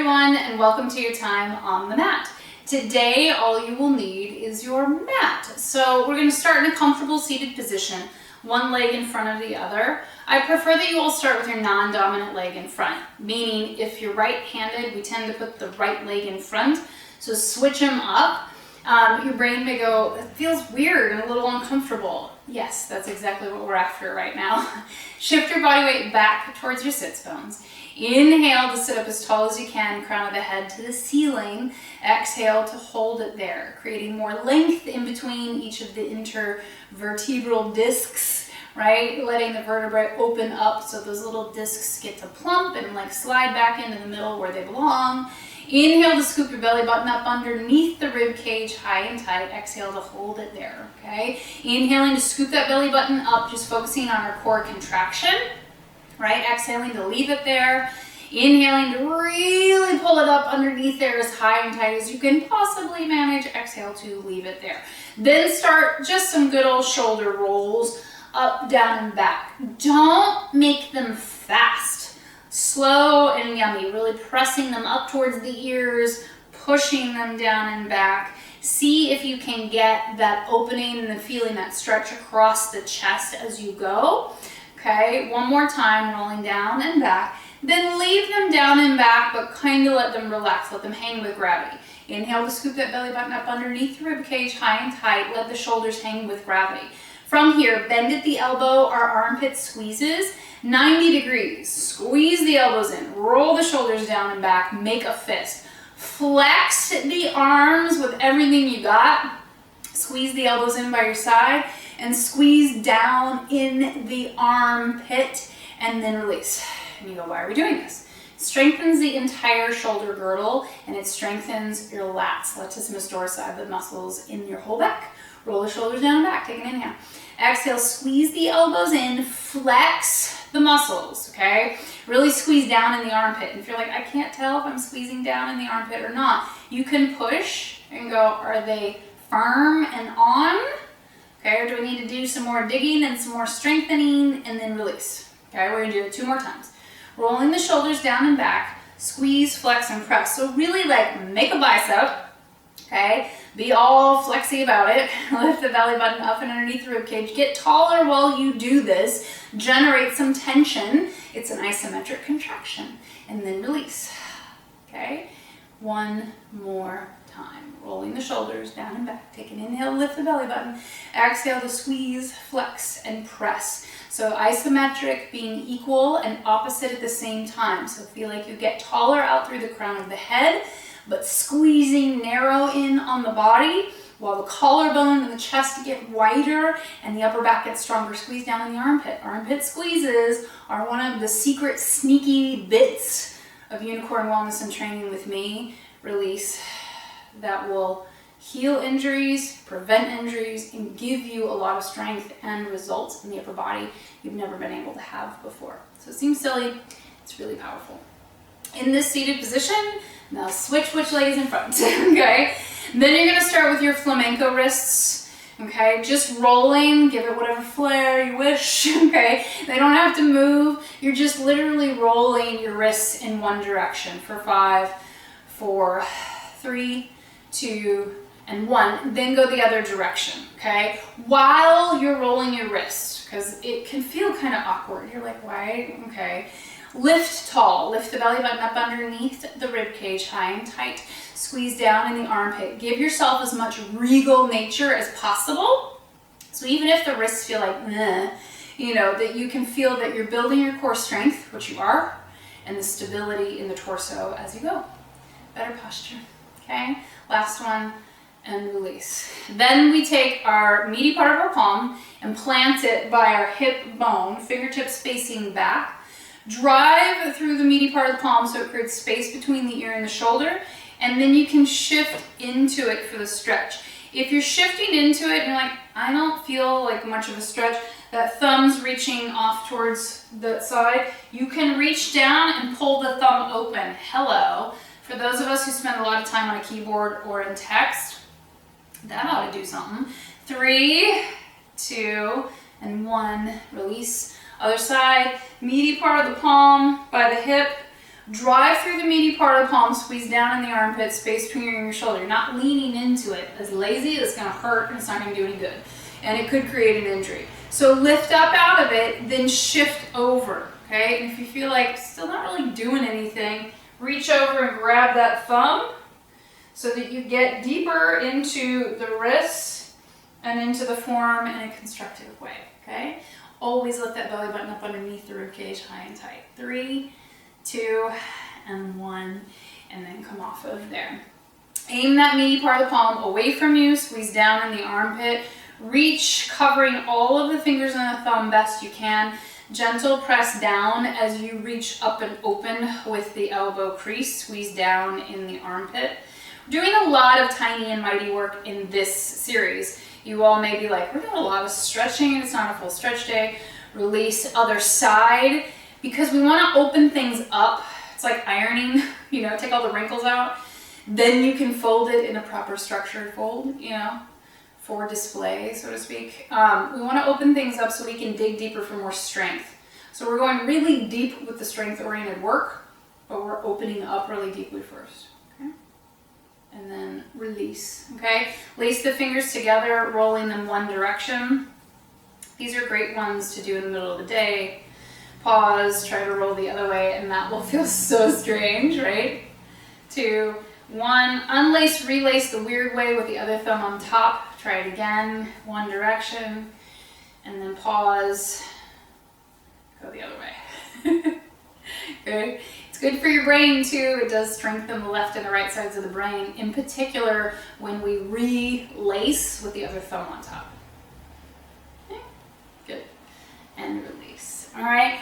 everyone, and welcome to your time on the mat. Today, all you will need is your mat. So we're going to start in a comfortable seated position, one leg in front of the other. I prefer that you all start with your non-dominant leg in front, meaning if you're right-handed, we tend to put the right leg in front. So switch them up. Your brain may go, it feels weird and a little uncomfortable. Yes, that's exactly what we're after right now. Shift your body weight back towards your sits bones. Inhale to sit up as tall as you can, crown of the head to the ceiling. Exhale to hold it there, creating more length in between each of the intervertebral discs, right? Letting the vertebrae open up so those little discs get to plump and like slide back into the middle where they belong. Inhale to scoop your belly button up underneath the rib cage, high and tight. Exhale to hold it there, okay? Inhaling to scoop that belly button up, just focusing on our core contraction, right? Exhaling to leave it there. Inhaling to really pull it up underneath there as high and tight as you can possibly manage. Exhale to leave it there. Then start just some good old shoulder rolls, up, down, and back. Don't make them fast. Slow and yummy, really pressing them up towards the ears, pushing them down and back. See if you can get that opening and the feeling that stretch across the chest as you go. Okay, one more time, rolling down and back. Then leave them down and back, but kind of let them relax, let them hang with gravity. Inhale to scoop that belly button up underneath the rib cage, high and tight. Let the shoulders hang with gravity. From here, bend at the elbow, our armpit squeezes 90 degrees. Squeeze the elbows in, roll the shoulders down and back, make a fist. Flex the arms with everything you got. Squeeze the elbows in by your side and squeeze down in the armpit and then release. And you go, why are we doing this? It strengthens the entire shoulder girdle and it strengthens your lats, latissimus dorsi, the muscles in your whole back. Roll the shoulders down and back, take an inhale. Exhale, squeeze the elbows in, flex the muscles, okay? Really squeeze down in the armpit. And if you're like, I can't tell if I'm squeezing down in the armpit or not, you can push and go, are they firm and on? Okay, or do we need to do some more digging and some more strengthening and then release? Okay, we're gonna do it 2 more times. Rolling the shoulders down and back, squeeze, flex, and press. So really like make a bicep, okay? Be all flexy about it. Lift the belly button up and underneath the rib cage. Get taller while you do this. Generate some tension. It's an isometric contraction. And then release. Okay? 1 more time. Rolling the shoulders down and back. Take an inhale, lift the belly button. Exhale to squeeze, flex, and press. So isometric being equal and opposite at the same time. So feel like you get taller out through the crown of the head, but squeezing narrow in on the body while the collarbone and the chest get wider and the upper back gets stronger. Squeeze down in the armpit. Armpit squeezes are one of the secret sneaky bits of unicorn wellness and training with me. Release. That will heal injuries, prevent injuries, and give you a lot of strength and results in the upper body you've never been able to have before. So it seems silly, it's really powerful. In this seated position, now switch which leg is in front, okay? Then you're gonna start with your flamenco wrists, okay? Just rolling, give it whatever flair you wish, okay? They don't have to move. You're just literally rolling your wrists in one direction for 5, 4, 3, 2, and 1. Then go the other direction, okay? While you're rolling your wrist, because it can feel kind of awkward. You're like, why? Okay. Lift tall, lift the belly button up underneath the rib cage, high and tight. Squeeze down in the armpit. Give yourself as much regal nature as possible. So even if the wrists feel like, you know, that you can feel that you're building your core strength, which you are, and the stability in the torso as you go. Better posture, okay? Last one, and release. Then we take our meaty part of our palm and plant it by our hip bone, fingertips facing back. Drive through the meaty part of the palm so it creates space between the ear and the shoulder, and then you can shift into it for the stretch. If you're shifting into it and you're like, I don't feel like much of a stretch, that thumb's reaching off towards the side, you can reach down and pull the thumb open. Hello. For those of us who spend a lot of time on a keyboard or in text, that ought to do something. 3, 2, and 1. Release. Other side, meaty part of the palm by the hip, Drive through the meaty part of the palm, squeeze down in the armpit, space between your shoulder. You're not leaning into it. As lazy, it's gonna hurt and it's not gonna do any good. And it could create an injury. So lift up out of it, then shift over, okay? And if you feel like still not really doing anything, reach over and grab that thumb so that you get deeper into the wrists and into the forearm in a constructive way, okay? Always lift that belly button up underneath the ribcage, high and tight. 3, 2, and 1, and then come off of there. Aim that meaty part of the palm away from you, squeeze down in the armpit, reach, covering all of the fingers and the thumb best you can. Gentle press down as you reach up and open with the elbow crease, squeeze down in the armpit. We're doing a lot of tiny and mighty work in this series. You all may be like, we're doing a lot of stretching and it's not a full stretch day. Release, other side, because we want to open things up. It's like ironing, you know, take all the wrinkles out. Then you can fold it in a proper structured fold, you know, for display, so to speak. We want to open things up so we can dig deeper for more strength. So we're going really deep with the strength-oriented work, but we're opening up really deeply first. Okay? And then release, okay? Lace the fingers together, rolling them one direction. These are great ones to do in the middle of the day. Pause, try to roll the other way, and that will feel so strange, right? 2, 1, unlace, relace the weird way with the other thumb on top. Try it again, one direction, and then pause, go the other way. Good. It's good for your brain too. It does strengthen the left and the right sides of the brain, in particular when we relace with the other thumb on top. Okay. Good. And release. All right.